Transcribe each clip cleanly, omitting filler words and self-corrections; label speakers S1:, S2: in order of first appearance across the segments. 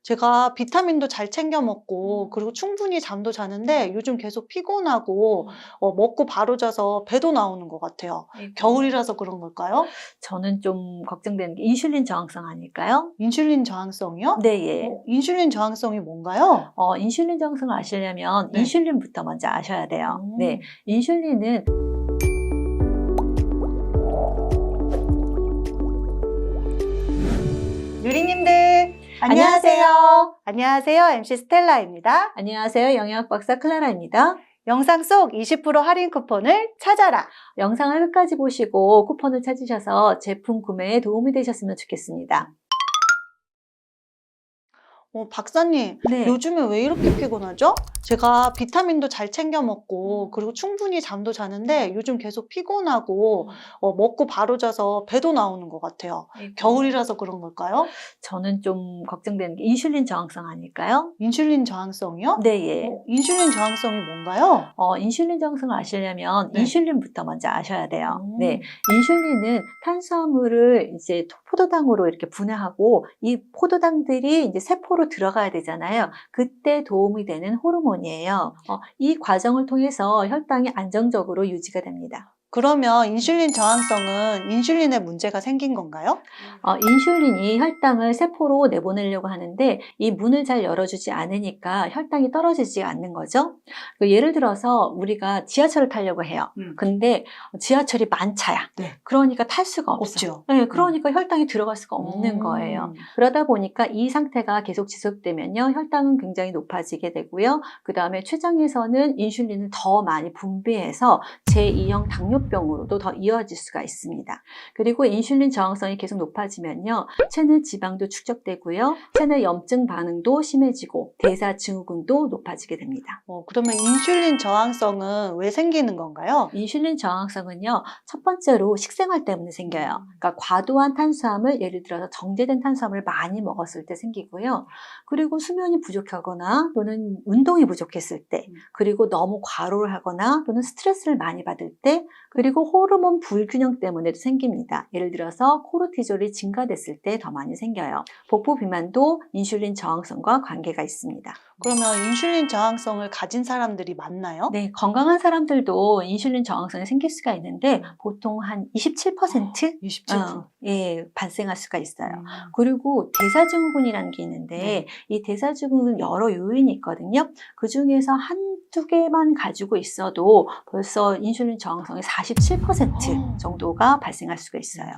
S1: 제가 비타민도 잘 챙겨 먹고 그리고 충분히 잠도 자는데 요즘 계속 피곤하고 먹고 바로 자서 배도 나오는 것 같아요.
S2: 아이고.
S1: 겨울이라서 그런 걸까요?
S2: 저는 좀 걱정되는 게 인슐린 저항성 아닐까요?
S1: 인슐린 저항성이요?
S2: 네, 예.
S1: 인슐린 저항성이 뭔가요?
S2: 인슐린 저항성을 아시려면
S1: 네.
S2: 인슐린부터 먼저 아셔야 돼요. 네, 인슐린은
S1: 유리님들
S2: 안녕하세요.
S1: 안녕하세요. MC 스텔라입니다.
S2: 안녕하세요. 영양학 박사 클라라입니다.
S1: 영상 속 20% 할인 쿠폰을 찾아라.
S2: 영상을 끝까지 보시고 쿠폰을 찾으셔서 제품 구매에 도움이 되셨으면 좋겠습니다.
S1: 박사님,
S2: 네.
S1: 요즘에 왜 이렇게 피곤하죠? 제가 비타민도 잘 챙겨 먹고 그리고 충분히 잠도 자는데 요즘 계속 피곤하고 먹고 바로 자서 배도 나오는 것 같아요.
S2: 아이고.
S1: 겨울이라서 그런 걸까요?
S2: 저는 좀 걱정되는 게 인슐린 저항성 아닐까요?
S1: 인슐린 저항성이요?
S2: 네, 예.
S1: 인슐린 저항성이 뭔가요?
S2: 인슐린 저항성을 아시려면
S1: 네.
S2: 인슐린부터 먼저 아셔야 돼요. 네, 인슐린은 탄수화물을 이제 포도당으로 이렇게 분해하고 이 포도당들이 이제 세포로 들어가야 되잖아요. 그때 도움이 되는 호르몬이에요. 이 과정을 통해서 혈당이 안정적으로 유지가 됩니다.
S1: 그러면 인슐린 저항성은 인슐린에 문제가 생긴 건가요?
S2: 인슐린이 혈당을 세포로 내보내려고 하는데 이 문을 잘 열어주지 않으니까 혈당이 떨어지지 않는 거죠. 예를 들어서 우리가 지하철을 타려고 해요. 근데 지하철이 만차야.
S1: 네.
S2: 그러니까 탈 수가 없어.
S1: 없죠.
S2: 네, 그러니까 혈당이 들어갈 수가 없는 거예요. 그러다 보니까 이 상태가 계속 지속되면요, 혈당은 굉장히 높아지게 되고요. 그 다음에 췌장에서는 인슐린을 더 많이 분비해서 제2형 당뇨병으로도 더 이어질 수가 있습니다. 그리고 인슐린 저항성이 계속 높아지면요, 체내 지방도 축적되고요, 체내 염증 반응도 심해지고 대사증후군도 높아지게 됩니다.
S1: 그러면 인슐린 저항성은 왜 생기는 건가요?
S2: 인슐린 저항성은요, 첫 번째로 식생활 때문에 생겨요. 그러니까 과도한 탄수화물, 예를 들어서 정제된 탄수화물을 많이 먹었을 때 생기고요. 그리고 수면이 부족하거나 또는 운동이 부족했을 때, 그리고 너무 과로를 하거나 또는 스트레스를 많이 받을 때, 그리고 호르몬 불균형 때문에도 생깁니다. 예를 들어서 코르티졸이 증가됐을 때 더 많이 생겨요. 복부 비만도 인슐린 저항성과 관계가 있습니다.
S1: 그러면 인슐린 저항성을 가진 사람들이 많나요?
S2: 네, 건강한 사람들도 인슐린 저항성이 생길 수가 있는데 보통 한 27%?
S1: 27%?
S2: 예, 발생할 수가 있어요. 그리고 대사증후군이라는 게 있는데
S1: 네.
S2: 이 대사증후군은 여러 요인이 있거든요. 그 중에서 한두 개만 가지고 있어도 벌써 인슐린 저항성이 47% 정도가 발생할 수가 있어요.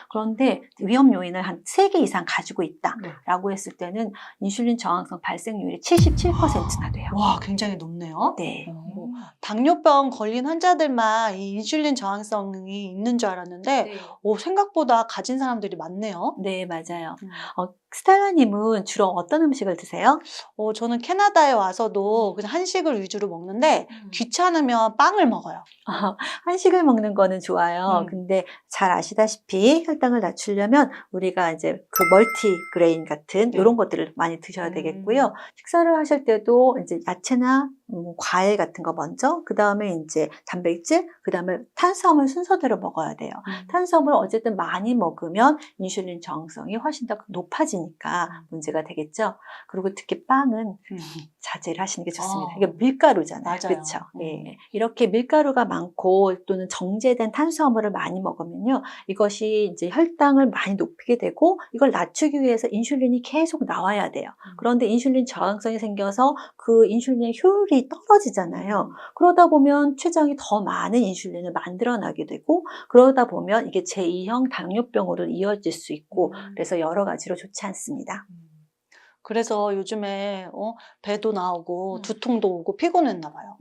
S2: 그런데 위험 요인을 한 3개 이상 가지고 있다라고 했을 때는 인슐린 저항성 발생률이 77%나 돼요.
S1: 와, 굉장히 높네요.
S2: 네.
S1: 당뇨병 걸린 환자들만 이 인슐린 저항성이 있는 줄 알았는데
S2: 네.
S1: 생각보다 가진 사람들이 많네요.
S2: 네, 맞아요. 스텔라님은 주로 어떤 음식을 드세요?
S1: 저는 캐나다에 와서도 그냥 한식을 위주로 먹는데 귀찮으면 빵을 먹어요.
S2: 한식을 먹는 거는 좋아요. 근데 잘 아시다시피 혈당을 낮추려면 우리가 이제 그 멀티그레인 같은
S1: 네.
S2: 이런 것들을 많이 드셔야 되겠고요. 식사를 하실 때도 이제 야채나 과일 같은 거 먼저, 그 다음에 이제 단백질, 그 다음에 탄수화물 순서대로 먹어야 돼요. 탄수화물 어쨌든 많이 먹으면 인슐린 저항성이 훨씬 더 높아지니까 문제가 되겠죠. 그리고 특히 빵은 자제를 하시는 게 좋습니다. 이게 밀가루잖아요.
S1: 맞아요.
S2: 그렇죠. 예. 이렇게 밀가루가 많고 또는 정제된 탄수화물을 많이 먹으면요, 이것이 이제 혈당을 많이 높이게 되고 이걸 낮추기 위해서 인슐린이 계속 나와야 돼요. 그런데 인슐린 저항성이 생겨서 그 인슐린의 효율이 떨어지잖아요. 그러다 보면 췌장이 더 많은 인슐린을 만들어나게 되고, 그러다 보면 이게 제2형 당뇨병으로 이어질 수 있고, 그래서 여러 가지로 좋지 않습니다.
S1: 그래서 요즘에 배도 나오고 두통도 오고 피곤했나 봐요.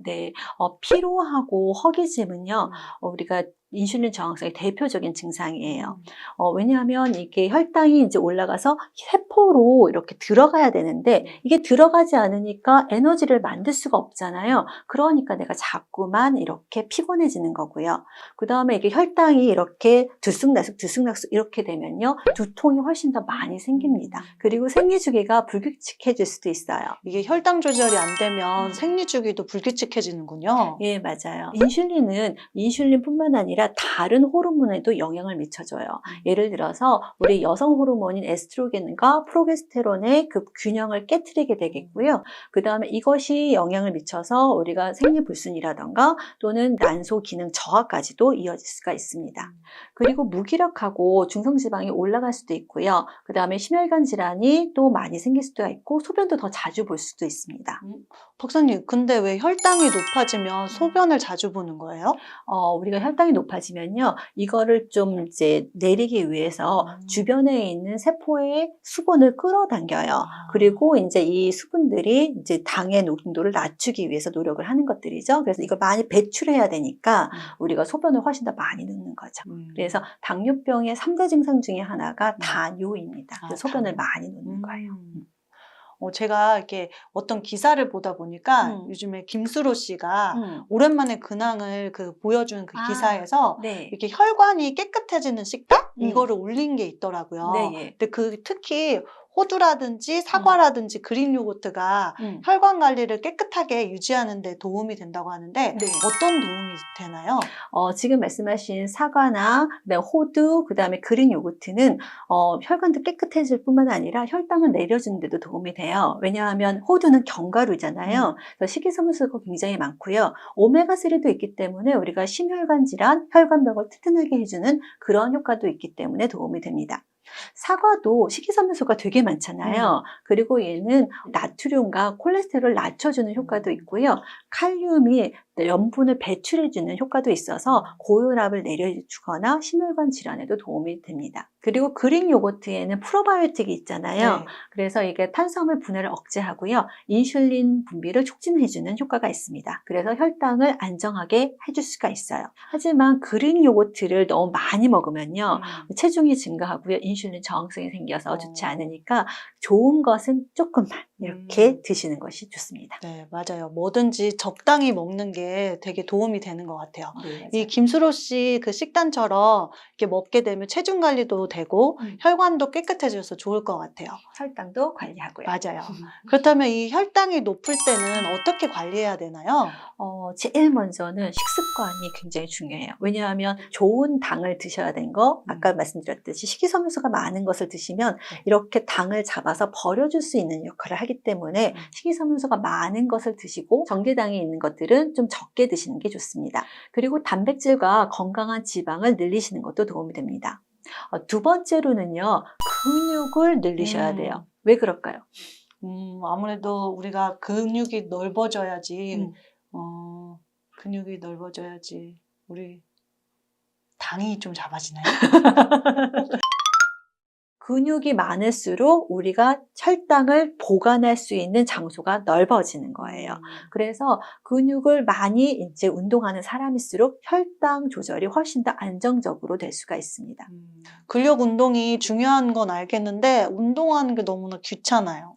S2: 네. 피로하고 허기짐은요, 우리가 인슐린 저항성의 대표적인 증상이에요. 왜냐하면 이게 혈당이 이제 올라가서 세포로 이렇게 들어가야 되는데 이게 들어가지 않으니까 에너지를 만들 수가 없잖아요. 그러니까 내가 자꾸만 이렇게 피곤해지는 거고요. 그 다음에 이게 혈당이 이렇게 들쑥날쑥 이렇게 되면요, 두통이 훨씬 더 많이 생깁니다. 그리고 생리주기가 불규칙해질 수도 있어요.
S1: 이게 혈당 조절이 안 되면 생리주기도 불규칙해지는군요.
S2: 예, 맞아요. 인슐린은 인슐린뿐만 아니라 아니라 다른 호르몬에도 영향을 미쳐줘요. 예를 들어서 우리 여성 호르몬인 에스트로겐과 프로게스테론의 그 균형을 깨트리게 되겠고요. 그 다음에 이것이 영향을 미쳐서 우리가 생리불순이라던가 또는 난소 기능 저하까지도 이어질 수가 있습니다. 그리고 무기력하고 중성지방이 올라갈 수도 있고요. 그 다음에 심혈관 질환이 또 많이 생길 수도 있고 소변도 더 자주 볼 수도 있습니다.
S1: 박사님, 근데 왜 혈당이 높아지면 소변을 자주 보는 거예요?
S2: 우리가 혈당이 높아지면요, 이거를 좀 이제 내리기 위해서 주변에 있는 세포의 수분을 끌어당겨요. 그리고 이제 이 수분들이 이제 당의 농도를 낮추기 위해서 노력을 하는 것들이죠. 그래서 이걸 많이 배출해야 되니까 우리가 소변을 훨씬 더 많이 넣는 거죠. 그래서 당뇨병의 3대 증상 중에 하나가 다뇨입니다. 그래서 소변을 많이 넣는 거예요.
S1: 제가 이렇게 어떤 기사를 보다 보니까 요즘에 김수로 씨가 오랜만에 근황을 보여준 그 기사에서
S2: 네.
S1: 이렇게 혈관이 깨끗해지는 식단?
S2: 음.
S1: 이거를 올린 게 있더라고요.
S2: 네.
S1: 근데 특히 호두라든지 사과라든지 그릭 요거트가
S2: 음.
S1: 혈관 관리를 깨끗하게 유지하는 데 도움이 된다고 하는데
S2: 네.
S1: 어떤 도움이 되나요?
S2: 지금 말씀하신 사과나 그다음에 호두, 그다음에 그릭 요거트는 혈관도 깨끗해질 뿐만 아니라 혈당을 내려주는 데도 도움이 돼요. 왜냐하면 호두는 견과류잖아요. 그래서 식이섬유소가 굉장히 많고요. 오메가3도 있기 때문에 우리가 심혈관 질환, 혈관벽을 튼튼하게 해주는 그런 효과도 있기 때문에 도움이 됩니다. 사과도 식이섬유소가 되게 많잖아요. 그리고 얘는 나트륨과 콜레스테롤을 낮춰주는 효과도 있고요. 칼륨이 염분을 배출해주는 효과도 있어서 고혈압을 내려주거나 심혈관 질환에도 도움이 됩니다. 그리고 그릭 요거트에는 프로바이오틱이 있잖아요.
S1: 네.
S2: 그래서 이게 탄수화물 분해를 억제하고요. 인슐린 분비를 촉진해주는 효과가 있습니다. 그래서 혈당을 안정하게 해줄 수가 있어요. 하지만 그릭 요거트를 너무 많이 먹으면요. 체중이 증가하고요. 인슐린 저항성이 생겨서 좋지 않으니까 좋은 것은 조금만 이렇게 드시는 것이 좋습니다.
S1: 네, 맞아요. 뭐든지 적당히 먹는 게 되게 도움이 되는 것 같아요.
S2: 네,
S1: 이 김수로 씨 그 식단처럼 이렇게 먹게 되면 체중 관리도 되고 혈관도 깨끗해져서 좋을 것 같아요.
S2: 혈당도 관리하고요.
S1: 맞아요. 그렇다면 이 혈당이 높을 때는 어떻게 관리해야 되나요?
S2: 제일 먼저는 식습관이 굉장히 중요해요. 왜냐하면 좋은 당을 드셔야 되는 거, 아까 말씀드렸듯이 식이섬유소가 많은 것을 드시면 이렇게 당을 잡아서 버려줄 수 있는 역할을 하기 때문에 식이섬유소가 많은 것을 드시고 정제당이 있는 것들은 좀 적게 드시는 게 좋습니다. 그리고 단백질과 건강한 지방을 늘리시는 것도 도움이 됩니다. 두 번째로는요, 근육을 늘리셔야 돼요. 왜 그럴까요?
S1: 아무래도 우리가 근육이 넓어져야지, 근육이 넓어져야지, 우리 당이 좀 잡아지나요?
S2: 근육이 많을수록 우리가 혈당을 보관할 수 있는 장소가 넓어지는 거예요. 그래서 근육을 많이 이제 운동하는 사람일수록 혈당 조절이 훨씬 더 안정적으로 될 수가 있습니다.
S1: 근력 운동이 중요한 건 알겠는데 운동하는 게 너무나 귀찮아요.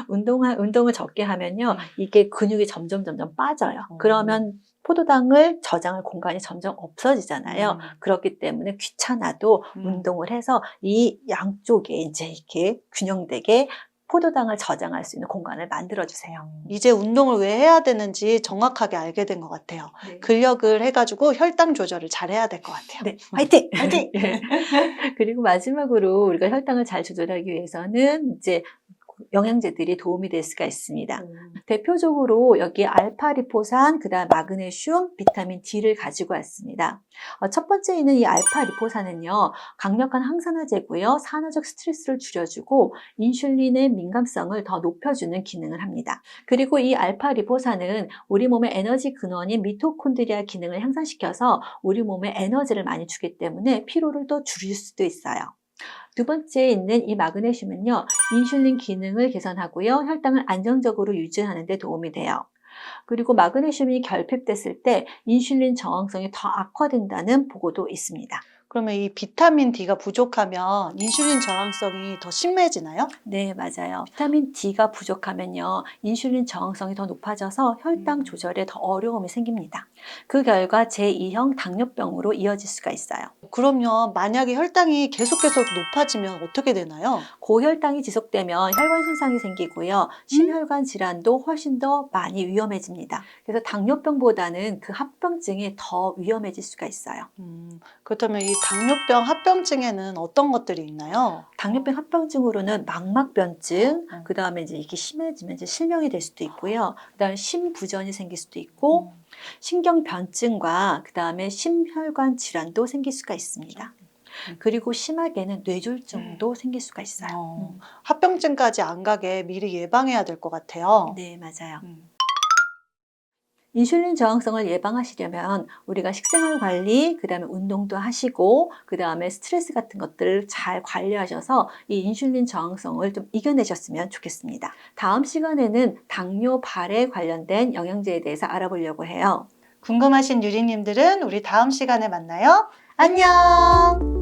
S2: 운동을 적게 하면요, 이게 근육이 점점 빠져요. 그러면 포도당을 저장할 공간이 점점 없어지잖아요. 그렇기 때문에 귀찮아도 운동을 해서 이 양쪽에 이제 이렇게 균형되게 포도당을 저장할 수 있는 공간을 만들어주세요.
S1: 이제 운동을 왜 해야 되는지 정확하게 알게 된 것 같아요.
S2: 네.
S1: 근력을 해가지고 혈당 조절을 잘 해야 될 것 같아요.
S2: 네, 화이팅!
S1: 화이팅!
S2: 그리고 마지막으로 우리가 혈당을 잘 조절하기 위해서는 이제 영양제들이 도움이 될 수가 있습니다. 대표적으로 여기 알파리포산, 그다음 마그네슘, 비타민 D를 가지고 왔습니다. 첫 번째 있는 이 알파리포산은요, 강력한 항산화제고요, 산화적 스트레스를 줄여주고 인슐린의 민감성을 더 높여주는 기능을 합니다. 그리고 이 알파리포산은 우리 몸의 에너지 근원인 미토콘드리아 기능을 향상시켜서 우리 몸에 에너지를 많이 주기 때문에 피로를 또 줄일 수도 있어요. 두 번째 있는 이 마그네슘은요, 인슐린 기능을 개선하고요, 혈당을 안정적으로 유지하는 데 도움이 돼요. 그리고 마그네슘이 결핍됐을 때 인슐린 저항성이 더 악화된다는 보고도 있습니다.
S1: 그러면 이 비타민 D가 부족하면 인슐린 저항성이 더 심해지나요?
S2: 네, 맞아요. 비타민 D가 부족하면요, 인슐린 저항성이 더 높아져서 혈당 조절에 더 어려움이 생깁니다. 그 결과 제2형 당뇨병으로 이어질 수가 있어요.
S1: 그러면 만약에 혈당이 계속 높아지면 어떻게 되나요?
S2: 고혈당이 지속되면 혈관 손상이 생기고요, 심혈관 질환도 훨씬 더 많이 위험해집니다. 그래서 당뇨병보다는 그 합병증이 더 위험해질 수가 있어요.
S1: 그렇다면 이 당뇨병 합병증에는 어떤 것들이 있나요?
S2: 당뇨병 합병증으로는 망막변증,
S1: 어.
S2: 그 다음에 이제 이게 심해지면 이제 실명이 될 수도 있고요. 그 다음에 심부전이 생길 수도 있고, 신경변증과 그 다음에 심혈관 질환도 생길 수가 있습니다. 그리고 심하게는 뇌졸중도 생길 수가 있어요.
S1: 합병증까지 안 가게 미리 예방해야 될 것 같아요.
S2: 네, 맞아요.
S1: 음.
S2: 인슐린 저항성을 예방하시려면 우리가 식생활 관리, 그 다음에 운동도 하시고, 그 다음에 스트레스 같은 것들을 잘 관리하셔서 이 인슐린 저항성을 좀 이겨내셨으면 좋겠습니다. 다음 시간에는 당뇨발에 관련된 영양제에 대해서 알아보려고 해요.
S1: 궁금하신 유리님들은 우리 다음 시간에 만나요. 안녕!